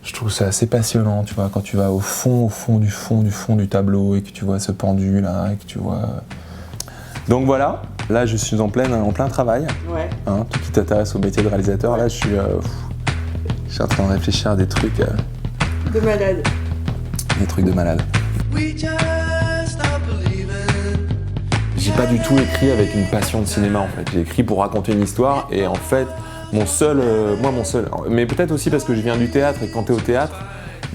Je trouve ça assez passionnant, tu vois, quand tu vas au fond du tableau et que tu vois ce pendu là, et que tu vois... Donc voilà, là je suis en plein travail. Ouais. Hein, tout qui t'intéresse au métier de réalisateur, là je suis en train de réfléchir à des trucs... De malade. Des trucs de malade. J'ai pas du tout écrit avec une passion de cinéma en fait. J'ai écrit pour raconter une histoire et en fait, mon seul, mais peut-être aussi parce que je viens du théâtre et quand t'es au théâtre,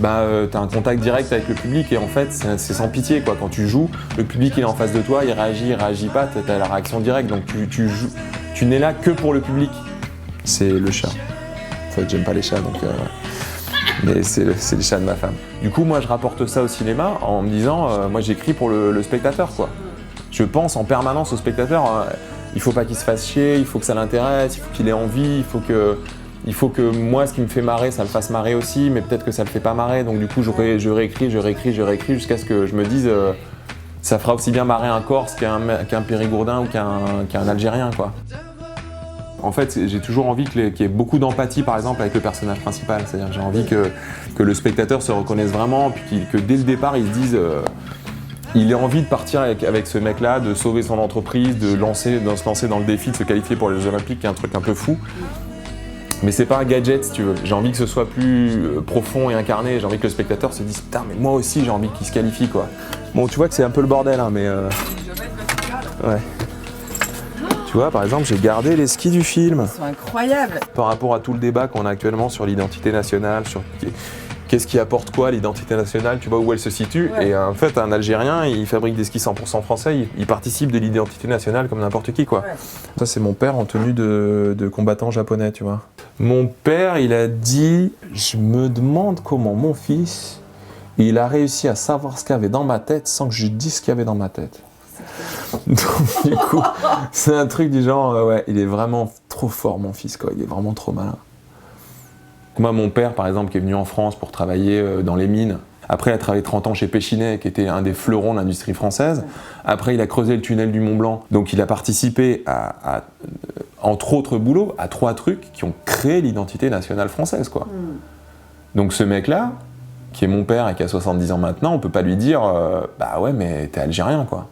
t'as un contact direct avec le public et en fait c'est sans pitié quoi. Quand tu joues, le public il est en face de toi, il réagit pas, t'as la réaction directe donc tu joues, tu n'es là que pour le public. C'est le chat. En fait j'aime pas les chats donc mais c'est les chats de ma femme. Du coup moi je rapporte ça au cinéma en me disant moi j'écris pour le spectateur quoi. Je pense en permanence au spectateur, il faut pas qu'il se fasse chier, il faut que ça l'intéresse, il faut qu'il ait envie, il faut que moi, ce qui me fait marrer, ça le fasse marrer aussi, mais peut-être que ça le fait pas marrer. Donc du coup, je réécris jusqu'à ce que je me dise ça fera aussi bien marrer un Corse qu'un Périgourdin ou qu'un Algérien, quoi. En fait, j'ai toujours envie qu'il y ait beaucoup d'empathie, par exemple, avec le personnage principal. C'est-à-dire que j'ai envie que le spectateur se reconnaisse vraiment, puis que dès le départ, il se dise il a envie de partir avec ce mec-là, de sauver son entreprise, de se lancer dans le défi de se qualifier pour les Jeux Olympiques, qui est un truc un peu fou. Mais c'est pas un gadget si tu veux. J'ai envie que ce soit plus profond et incarné. J'ai envie que le spectateur se dise putain, mais moi aussi j'ai envie qu'il se qualifie quoi. Bon, tu vois que c'est un peu le bordel, hein, mais ouais. Tu vois, par exemple, j'ai gardé les skis du film. Ils sont incroyables. Par rapport à tout le débat qu'on a actuellement sur l'identité nationale, sur qu'est-ce qui apporte quoi l'identité nationale, tu vois où elle se situe. Ouais. Et en fait, un Algérien, il fabrique des skis 100% français, il participe de l'identité nationale comme n'importe qui, quoi. Ouais. Ça, c'est mon père en tenue de combattant japonais, tu vois. Mon père, il a dit « Je me demande comment mon fils, il a réussi à savoir ce qu'il y avait dans ma tête sans que je dise ce qu'il y avait dans ma tête. » Donc, du coup, c'est un truc du genre, ouais, il est vraiment trop fort, mon fils, quoi. Il est vraiment trop malin. Moi, mon père, par exemple, qui est venu en France pour travailler dans les mines, après, il a travaillé 30 ans chez Péchinet, qui était un des fleurons de l'industrie française. Après, il a creusé le tunnel du Mont Blanc. Donc, il a participé à entre autres boulots, à 3 trucs qui ont créé l'identité nationale française, quoi. Donc, ce mec-là, qui est mon père et qui a 70 ans maintenant, on peut pas lui dire bah ouais, mais t'es algérien, quoi.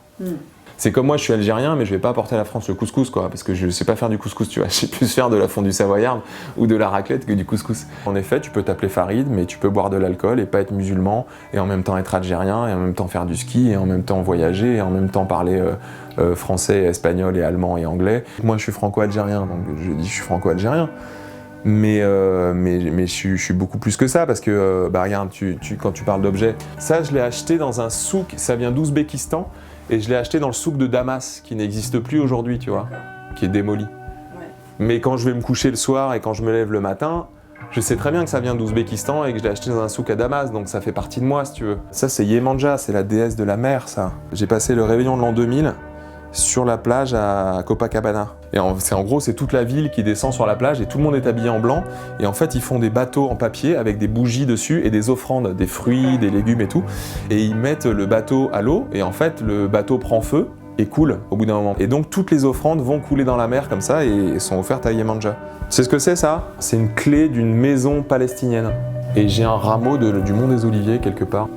C'est comme moi, je suis algérien, mais je vais pas apporter à la France le couscous, quoi, parce que je sais pas faire du couscous, tu vois. Je sais plus faire de la fondue savoyarde ou de la raclette que du couscous. En effet, tu peux t'appeler Farid, mais tu peux boire de l'alcool et pas être musulman, et en même temps être algérien, et en même temps faire du ski, et en même temps voyager, et en même temps parler français, espagnol et allemand et anglais. Moi, je suis franco-algérien, donc je dis je suis franco-algérien. Mais je suis beaucoup plus que ça, parce que, bah regarde, quand tu parles d'objets, ça, je l'ai acheté dans un souk, ça vient d'Ouzbékistan, et je l'ai acheté dans le souk de Damas, qui n'existe plus aujourd'hui, tu vois, qui est démoli. Ouais. Mais quand je vais me coucher le soir et quand je me lève le matin, je sais très bien que ça vient d'Ouzbékistan et que je l'ai acheté dans un souk à Damas, donc ça fait partie de moi, si tu veux. Ça, c'est Yemanja, c'est la déesse de la mer, ça. J'ai passé le réveillon de l'an 2000 sur la plage à Copacabana. Et en gros, c'est toute la ville qui descend sur la plage et tout le monde est habillé en blanc. Et en fait, ils font des bateaux en papier avec des bougies dessus et des offrandes, des fruits, des légumes et tout. Et ils mettent le bateau à l'eau et en fait, le bateau prend feu et coule au bout d'un moment. Et donc, toutes les offrandes vont couler dans la mer comme ça et sont offertes à Yemanja. Tu sais ce que c'est, ça? C'est une clé d'une maison palestinienne. Et j'ai un rameau du Mont des Oliviers quelque part.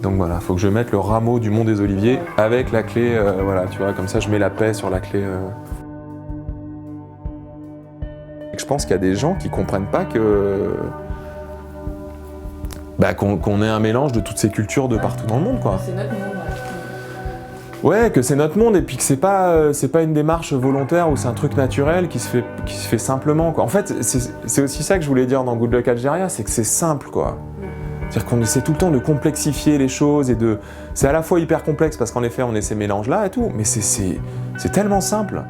Donc voilà, il faut que je mette le rameau du Mont des Oliviers avec la clé, voilà, tu vois, comme ça je mets la paix sur la clé. Je pense qu'il y a des gens qui comprennent pas que qu'on ait un mélange de toutes ces cultures de partout dans le monde, quoi. C'est notre monde. Ouais, que c'est notre monde et puis que c'est pas une démarche volontaire ou c'est un truc naturel qui se fait simplement, quoi. En fait, c'est aussi ça que je voulais dire dans Good Luck Algeria, c'est que c'est simple, quoi. C'est-à-dire qu'on essaie tout le temps de complexifier les choses et c'est à la fois hyper complexe parce qu'en effet on est ces mélanges-là et tout, mais c'est tellement simple.